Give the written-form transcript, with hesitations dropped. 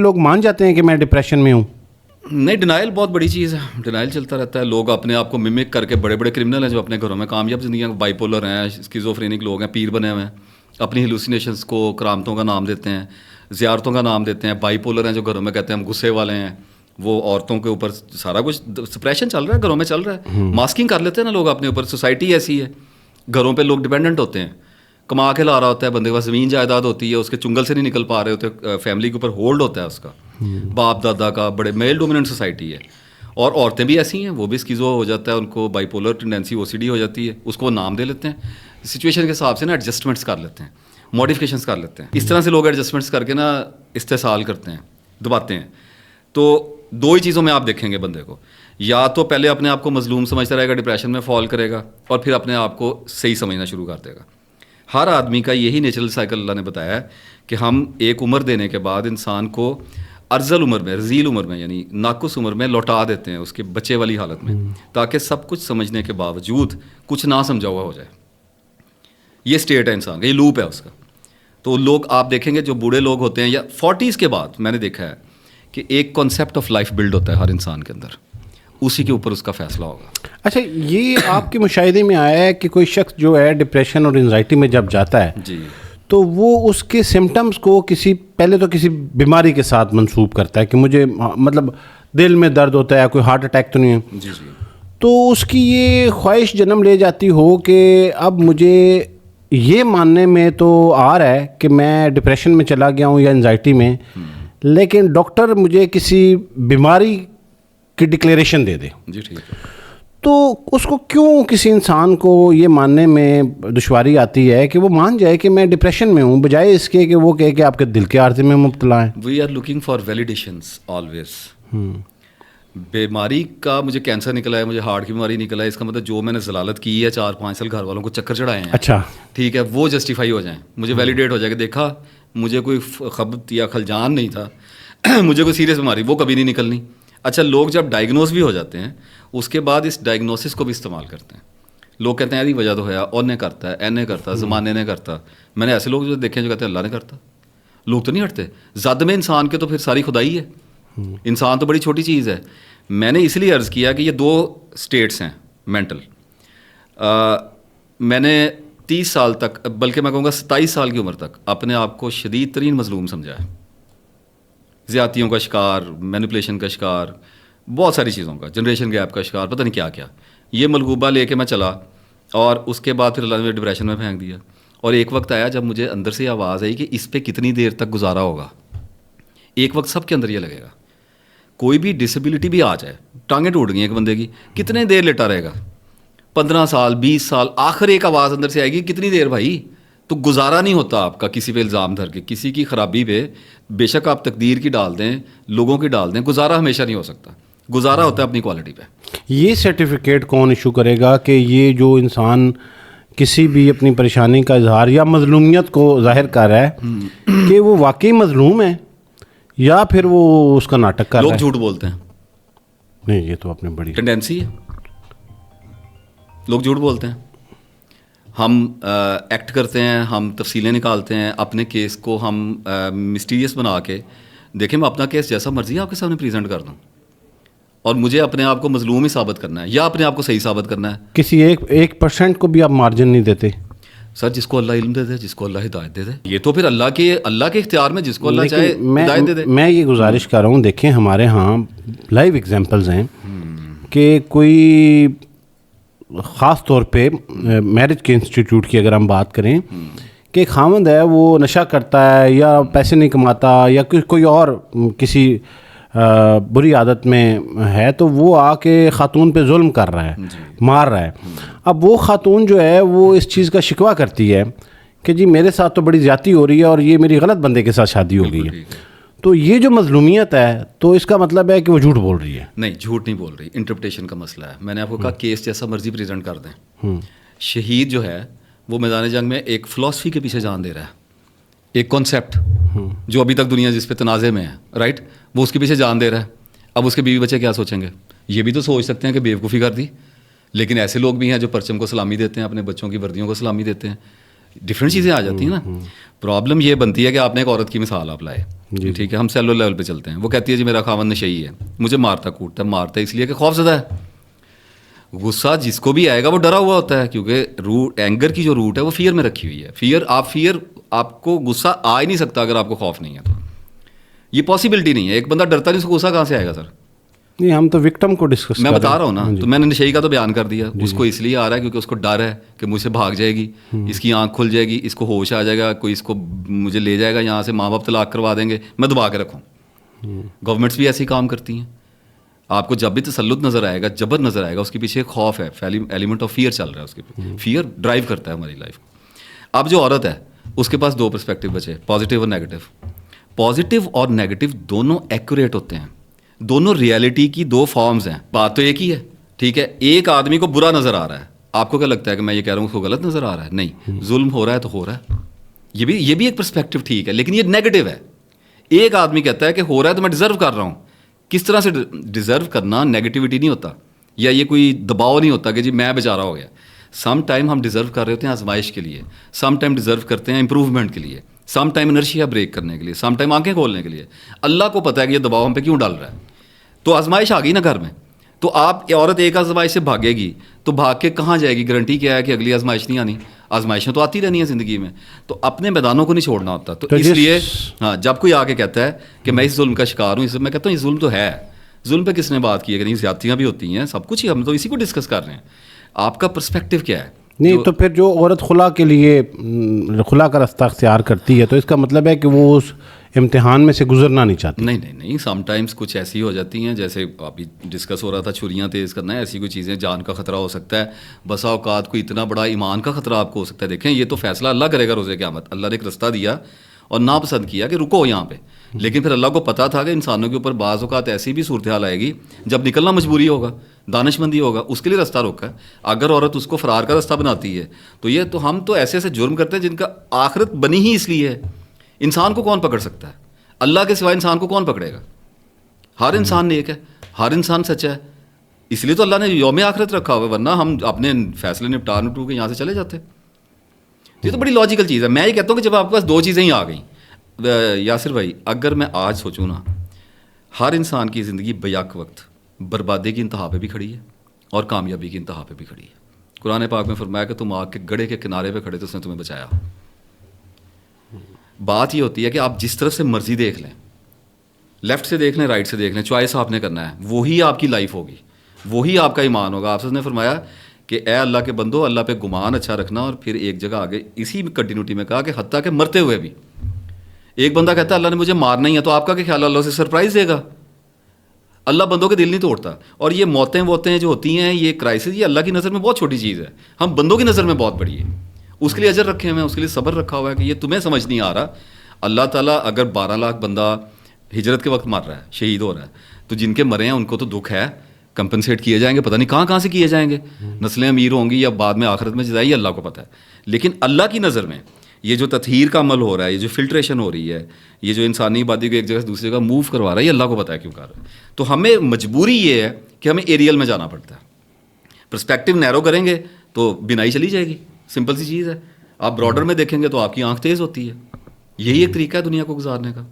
لوگ مان جاتے ہیں کہ میں ڈپریشن میں ہوں. نہیں, ڈینائل بہت بڑی چیز ہے, ڈینائل چلتا رہتا ہے. لوگ اپنے آپ کو ممک کر کے, بڑے بڑے کرمنل ہیں جو اپنے گھروں میں کامیاب زندگیاں, بائی پولر ہیں, اسکیزوفرینک لوگ ہیں, پیر بنے ہوئے ہیں, اپنی ہیلوسینیشنس کو کرامتوں کا نام دیتے ہیں, زیارتوں کا نام دیتے ہیں. بائی پولر ہیں جو گھروں میں کہتے ہیں ہم غصے والے ہیں, وہ عورتوں کے اوپر سارا کچھ سپریشن چل رہا ہے, گھروں میں چل رہا ہے. ماسکنگ کر لیتے ہیں نا لوگ اپنے اوپر, سوسائٹی ایسی ہے, گھروں پہ لوگ ڈپینڈنٹ ہوتے ہیں. کما کے لا رہا ہوتا ہے, بندے کے پاس زمین جائیداد ہوتی ہے, اس کے چنگل سے نہیں نکل پا رہے ہوتے, فیملی کے اوپر ہولڈ ہوتا ہے اس کا, باپ دادا کا. بڑے میل ڈومیننٹ سوسائٹی ہے. اور عورتیں بھی ایسی ہیں, وہ بھی اسکیزو ہو جاتا ہے, ان کو بائی پولر ٹینڈنسی OCD ہو جاتی ہے, اس کو نام دے لیتے ہیں, سچویشن کے حساب سے نا ایڈجسٹمنٹس کر لیتے ہیں, ماڈیفکیشنس کر لیتے ہیں. اس طرح سے لوگ ایڈجسٹمنٹس کر کے نا استحصال کرتے ہیں, دباتے ہیں. تو دو ہی چیزوں میں آپ دیکھیں گے بندے کو, یا تو پہلے اپنے آپ کو مظلوم سمجھتا رہے گا, ڈپریشن میں فال کرے گا, اور پھر اپنے آپ کو صحیح سمجھنا شروع کر دے گا. ہر آدمی کا یہی نیچرل سائیکل اللہ نے بتایا ہے کہ ہم ایک عمر دینے کے بعد انسان کو ارذل عمر میں, رذیل عمر میں, یعنی ناقص عمر میں لوٹا دیتے ہیں اس کے بچے والی حالت میں, تاکہ سب کچھ سمجھنے کے باوجود کچھ نہ سمجھا ہوا ہو جائے. یہ اسٹیٹ ہے انسان کا, یہ لوپ ہے اس کا. تو لوگ آپ دیکھیں گے جو بوڑھے لوگ ہوتے ہیں یا 40s کے بعد, میں نے دیکھا ہے کہ ایک کانسیپٹ آف لائف بلڈ ہوتا ہے ہر انسان کے اندر, اسی کے اوپر اس کا فیصلہ ہوگا. اچھا, یہ آپ کے مشاہدے میں آیا ہے کہ کوئی شخص جو ہے ڈپریشن اور انزائٹی میں جب جاتا ہے جی, تو وہ اس کے سمٹمز کو پہلے تو کسی بیماری کے ساتھ منسوب کرتا ہے کہ مجھے مطلب دل میں درد ہوتا ہے, کوئی ہارٹ اٹیک تو نہیں ہے. جی جی, تو اس کی یہ خواہش جنم لے جاتی ہو کہ اب مجھے یہ ماننے میں تو آ رہا ہے کہ میں ڈپریشن میں چلا گیا ہوں یا انزائٹی میں, لیکن ڈاکٹر مجھے کسی بیماری کی ڈکلیریشن دے دے. جی ٹھیک ہے. تو اس کو کیوں کسی انسان کو یہ ماننے میں دشواری آتی ہے کہ وہ مان جائے کہ میں ڈپریشن میں ہوں, بجائے اس کے کہ وہ کہے کہ آپ کے دل کے عارضے میں مبتلا ہیں. We are looking for validations always. بیماری کا مجھے کینسر نکلا ہے, مجھے ہارٹ کی بیماری نکلا ہے, اس کا مطلب جو میں نے ضلالت کی ہے 4-5 سال گھر والوں کو چکر چڑھائے ہیں, اچھا ٹھیک ہے, وہ جسٹیفائی ہو جائیں, مجھے ویلیڈیٹ ہو جائے کہ دیکھا مجھے کوئی خبط یا خلجان نہیں تھا, مجھے کوئی سیریس بیماری وہ کبھی نہیں نکلنی. اچھا, لوگ جب ڈائگنوز بھی ہو جاتے ہیں اس کے بعد اس ڈائگنوسس کو بھی استعمال کرتے ہیں. لوگ کہتے ہیں یار وجہ تو ہے, اور نے کرتا ہے, این نے کرتا, زمانے نے کرتا. میں نے ایسے لوگ جو دیکھے ہیں جو کہتے ہیں اللہ نے کرتا. لوگ تو نہیں ہٹتے. زد میں انسان کے تو پھر ساری خدائی ہے. انسان تو بڑی چھوٹی چیز ہے. میں نے اس لیے عرض کیا کہ یہ 2 اسٹیٹس ہیں مینٹل. میں نے 30 سال تک, بلکہ میں کہوں گا 27 سال کی عمر تک اپنے آپ کو شدید ترین مظلوم سمجھا ہے. زیادتیوں کا شکار, مینیپولیشن کا شکار, بہت ساری چیزوں کا, جنریشن گیپ کا شکار, پتہ نہیں کیا کیا. یہ ملغوبہ لے کے میں چلا, اور اس کے بعد پھر اللہ نے مجھے ڈپریشن میں پھینک دیا. اور ایک وقت آیا جب مجھے اندر سے آواز آئی کہ اس پہ کتنی دیر تک گزارا ہوگا. ایک وقت سب کے اندر یہ لگے گا, کوئی بھی ڈسیبلٹی بھی آ جائے, ٹانگیں ٹوٹ گئی ایک بندے کی, کتنے دیر لیٹا رہے گا, 15 سال 20 سال, آخر ایک آواز اندر سے آئے گی کتنی دیر بھائی. تو گزارا نہیں ہوتا آپ کا کسی پہ الزام دھر کے, کسی کی خرابی پہ بے شک آپ تقدیر کی ڈال دیں, لوگوں کی ڈال دیں, گزارا ہمیشہ نہیں ہو سکتا. گزارا ہوتا ہے اپنی کوالٹی پہ. یہ سرٹیفکیٹ کون ایشو کرے گا کہ یہ جو انسان کسی بھی اپنی پریشانی کا اظہار یا مظلومیت کو ظاہر کر رہا ہے کہ وہ واقعی مظلوم ہے یا پھر وہ اس کا ناٹک کر رہا ہے؟ لوگ جھوٹ بولتے ہیں. نہیں, یہ تو آپ نے بڑی ٹینڈنسی ہے, لوگ جھوٹ بولتے ہیں. ہم ایکٹ کرتے ہیں, ہم تفصیلیں نکالتے ہیں, اپنے کیس کو ہم مسٹیریس بنا کے. دیکھیں, میں اپنا کیس جیسا مرضی آپ کے سامنے پریزنٹ کر دوں, اور مجھے اپنے آپ کو مظلوم ہی ثابت کرنا ہے یا اپنے آپ کو صحیح ثابت کرنا ہے. کسی 1% کو بھی آپ مارجن نہیں دیتے. سر, جس کو اللہ علم دے دے, جس کو اللہ ہدایت دے دے, یہ تو پھر اللہ کے اختیار میں, جس کو اللہ چاہے ہدایت دے دے. میں یہ گزارش کر رہا ہوں, دیکھیں ہمارے ہاں لائیو ایگزامپلز ہیں کہ کوئی خاص طور پہ میرج کے انسٹیٹیوٹ کی اگر ہم بات کریں کہ ایک خاوند ہے, وہ نشہ کرتا ہے یا پیسے نہیں کماتا یا کوئی اور کسی بری عادت میں ہے, تو وہ آ کے خاتون پہ ظلم کر رہا ہے, مار رہا ہے. اب وہ خاتون جو ہے وہ اس چیز کا شکوہ کرتی ہے کہ جی میرے ساتھ تو بڑی زیادتی ہو رہی ہے اور یہ میری غلط بندے کے ساتھ شادی ہو گئی ہے. تو یہ جو مظلومیت ہے تو اس کا مطلب ہے کہ وہ جھوٹ بول رہی ہے. نہیں, جھوٹ نہیں بول رہی, انٹرپریٹیشن کا مسئلہ ہے. میں نے آپ کو کہا کیس جیسا مرضی پریزنٹ کر دیں. شہید جو ہے وہ میدان جنگ میں ایک فلاسفی کے پیچھے جان دے رہا ہے, ایک کانسیپٹ جو ابھی تک دنیا جس پہ تنازع میں ہے, رائٹ, وہ اس کے پیچھے جان دے رہا ہے. اب اس کے بیوی بچے کیا سوچیں گے؟ یہ بھی تو سوچ سکتے ہیں کہ بیوقوفی کر دی. لیکن ایسے لوگ بھی ہیں جو پرچم کو سلامی دیتے ہیں, اپنے بچوں کی وردیوں کو سلامی دیتے ہیں. ڈفرینٹ چیزیں آ جاتی ہیں نا. پرابلم یہ بنتی ہے کہ آپ نے ایک عورت کی مثال آپ لائے, ٹھیک ہے, ہم سیلو لیول پہ چلتے ہیں. وہ کہتی ہے جی میرا خاوند نشئی ہے, مجھے مارتا کوٹتا ہے. مارتا ہے اس لیے کہ خوف زدہ ہے. غصہ جس کو بھی آئے گا وہ ڈرا ہوا ہوتا ہے, کیونکہ اینگر کی جو روٹ ہے وہ فیئر میں رکھی ہوئی ہے. آپ کو غصہ آ ہی نہیں سکتا اگر آپ کو خوف نہیں ہے تو. یہ پاسبلٹی نہیں ہے. ایک بندہ ڈرتا نہیں, اس کو غصہ کہاں سے آئے گا سر؟ نہیں, ہم تو وکٹم کو ڈسکس میں بتا رہا ہوں نا. تو میں نے نشئی کا تو بیان کر دیا. اس کو اس لیے آ رہا ہے کیونکہ اس کو ڈر ہے کہ مجھ سے بھاگ جائے گی, اس کی آنکھ کھل جائے گی, اس کو ہوش آ جائے گا, کوئی اس کو مجھے لے جائے گا یہاں سے, ماں باپ طلاق کروا دیں گے, میں دبا کے رکھوں. گورنمنٹس بھی ایسے ہی کام کرتی ہیں. آپ کو جب بھی تسلط نظر آئے گا, جبر نظر آئے گا, اس کے پیچھے ایک خوف ہے, ایلیمنٹ آف فیئر چل رہا ہے اس کے پیچھے. فیئر ڈرائیو کرتا ہے ہماری لائف کو. اب جو عورت ہے اس کے پاس 2 پرسپیکٹیو بچے, پازیٹیو اور نیگیٹو. پازیٹیو اور نیگیٹو دونوں ایکوریٹ ہوتے ہیں, دونوں ریئلٹی کی 2 فارمز ہیں. بات تو ایک ہی ہے, ٹھیک ہے. ایک آدمی کو برا نظر آ رہا ہے, آپ کو کیا لگتا ہے کہ میں یہ کہہ رہا ہوں اس کو غلط نظر آ رہا ہے؟ نہیں, ظلم ہو رہا ہے تو ہو رہا ہے. یہ بھی ایک پرسپیکٹیو ٹھیک ہے, لیکن یہ نیگیٹو ہے. ایک آدمی کہتا ہے کہ ہو رہا ہے تو میں ڈیزرو کر رہا ہوں. کس طرح سے ڈیزرو کرنا نیگیٹیوٹی نہیں ہوتا, یا یہ کوئی دباؤ نہیں ہوتا کہ جی میں بیچارہ ہو گیا. سم ٹائم ہم ڈیزرو کر رہے ہوتے ہیں آزمائش کے لیے, سم ٹائم ڈیزرو کرتے ہیں امپروومنٹ کے لیے, سم ٹائم انرشیا بریک کرنے کے لیے, سم ٹائم آنکھیں کھولنے کے لیے. اللہ کو پتہ ہے کہ یہ دباؤ ہم پہ کیوں ڈال رہا ہے. تو آزمائش آ گئی نا گھر میں, تو آپ عورت ایک آزمائش سے بھاگے گی تو بھاگ کے کہاں جائے گی؟ گارنٹی کیا ہے کہ اگلی آزمائش نہیں آنی؟ آزمائشیں تو آتی رہنی ہیں زندگی میں. تو اپنے میدانوں کو نہیں چھوڑنا ہوتا. تو اس لیے ہاں, جب کوئی آ کے کہتا ہے کہ میں اس ظلم کا شکار ہوں, میں کہتا ہوں یہ ظلم تو ہے. ظلم پہ کس نے بات کی ہے کہ نہیں؟ زیادتیاں بھی ہوتی ہیں, سب کچھ ہی, ہم تو اسی کو ڈسکس کر رہے ہیں. آپ کا پرسپیکٹیو کیا ہے؟ نہیں تو پھر جو عورت خلا کا راستہ اختیار کرتی ہے تو اس کا مطلب ہے کہ وہ اس امتحان میں سے گزرنا نہیں چاہتی. نہیں, سم ٹائمس کچھ ایسی ہو جاتی ہیں, جیسے ابھی ڈسکس ہو رہا تھا چھریاں تیز کرنا ہے, ایسی کوئی چیزیں, جان کا خطرہ ہو سکتا ہے. بسا اوقات کوئی اتنا بڑا ایمان کا خطرہ آپ کو ہو سکتا ہے. دیکھیں, یہ تو فیصلہ اللہ کرے گا روز قیامت. اللہ نے ایک رستہ دیا اور ناپسند کیا کہ رکو یہاں پہ, لیکن پھر اللہ کو پتہ تھا کہ انسانوں کے اوپر بعض اوقات ایسی بھی صورتحال آئے گی جب نکلنا مجبوری ہوگا, دانش مندی ہوگا, اس کے لیے رستہ روکا ہے. اگر عورت اس کو فرار کا رستہ بناتی ہے تو ہم تو ایسے ایسے جرم کرتے ہیں جن کا آخرت بنی ہی اس لیے ہے. انسان کو کون پکڑ سکتا ہے؟ اللہ کے سوائے انسان کو کون پکڑے گا؟ ہر انسان نیک ہے, ہر انسان سچا ہے. اس لیے تو اللہ نے یوم آخرت رکھا ہوا ہے, ورنہ ہم اپنے فیصلے نپٹا کے یہاں سے چلے جاتے. یہ تو بڑی لاجیکل چیز ہے. میں یہ کہتا ہوں کہ جب آپ کے پاس 2 چیزیں ہی آ گئیں, یاسر بھائی, اگر میں آج سوچوں نا, ہر انسان کی زندگی بیک وقت بربادی کی انتہا پہ بھی کھڑی ہے اور کامیابی کی انتہا پہ بھی کھڑی ہے. قرآن پاک میں فرمایا کہ تم آگ کے گڑھے کے کنارے پہ کھڑے تو اس نے تمہیں بچایا. بات یہ ہوتی ہے کہ آپ جس طرف سے مرضی دیکھ لیں, لیفٹ سے دیکھ لیں, رائٹ سے دیکھ لیں, چوائس آپ نے کرنا ہے, وہی آپ کی لائف ہوگی, وہی آپ کا ایمان ہوگا. آپ نے فرمایا کہ اے اللہ کے بندو, اللہ پہ گمان اچھا رکھنا. اور پھر ایک جگہ آگے اسی کنٹینیوٹی میں کہا کہ حتیٰ کہ مرتے ہوئے بھی ایک بندہ کہتا ہے اللہ نے مجھے مارنا ہی ہے, تو آپ کا کیا خیال ہے اللہ سے سرپرائز دے گا؟ اللہ بندوں کے دل نہیں توڑتا. اور یہ موتیں جو ہوتی ہیں, یہ کرائسس, یہ اللہ کی نظر میں بہت چھوٹی چیز ہے, ہم بندوں کی نظر میں بہت بڑی ہے. اس کے لیے اجر رکھے ہوئے ہیں, اس کے لیے صبر رکھا ہوا ہے کہ یہ تمہیں سمجھ نہیں آ رہا. اللہ تعالیٰ اگر 12 لاکھ بندہ ہجرت کے وقت مر رہا ہے, شہید ہو رہا ہے, تو جن کے مرے ہیں ان کو تو دکھ ہے, کمپنسیٹ کیے جائیں گے, پتہ نہیں کہاں سے کیے جائیں گے, نسلیں امیر ہوں گی یا بعد میں آخرت میں جزائی, اللہ کو پتہ ہے. لیکن اللہ کی نظر میں یہ جو تطہیر کا عمل ہو رہا ہے, یہ جو فلٹریشن ہو رہی ہے, یہ جو انسانی آبادی کو ایک جگہ سے دوسری جگہ موو کروا رہا ہے, یہ اللہ کو پتہ ہے کیوں کر رہا ہے. تو ہمیں مجبوری یہ ہے کہ ہمیں ایریل میں جانا پڑتا ہے. پرسپیکٹیو نیرو کریں گے تو بینائی چلی جائے گی, سمپل سی چیز ہے. آپ براڈر میں دیکھیں گے تو آپ کی آنکھ تیز ہوتی ہے. یہی ایک طریقہ ہے دنیا کو گزارنے کا.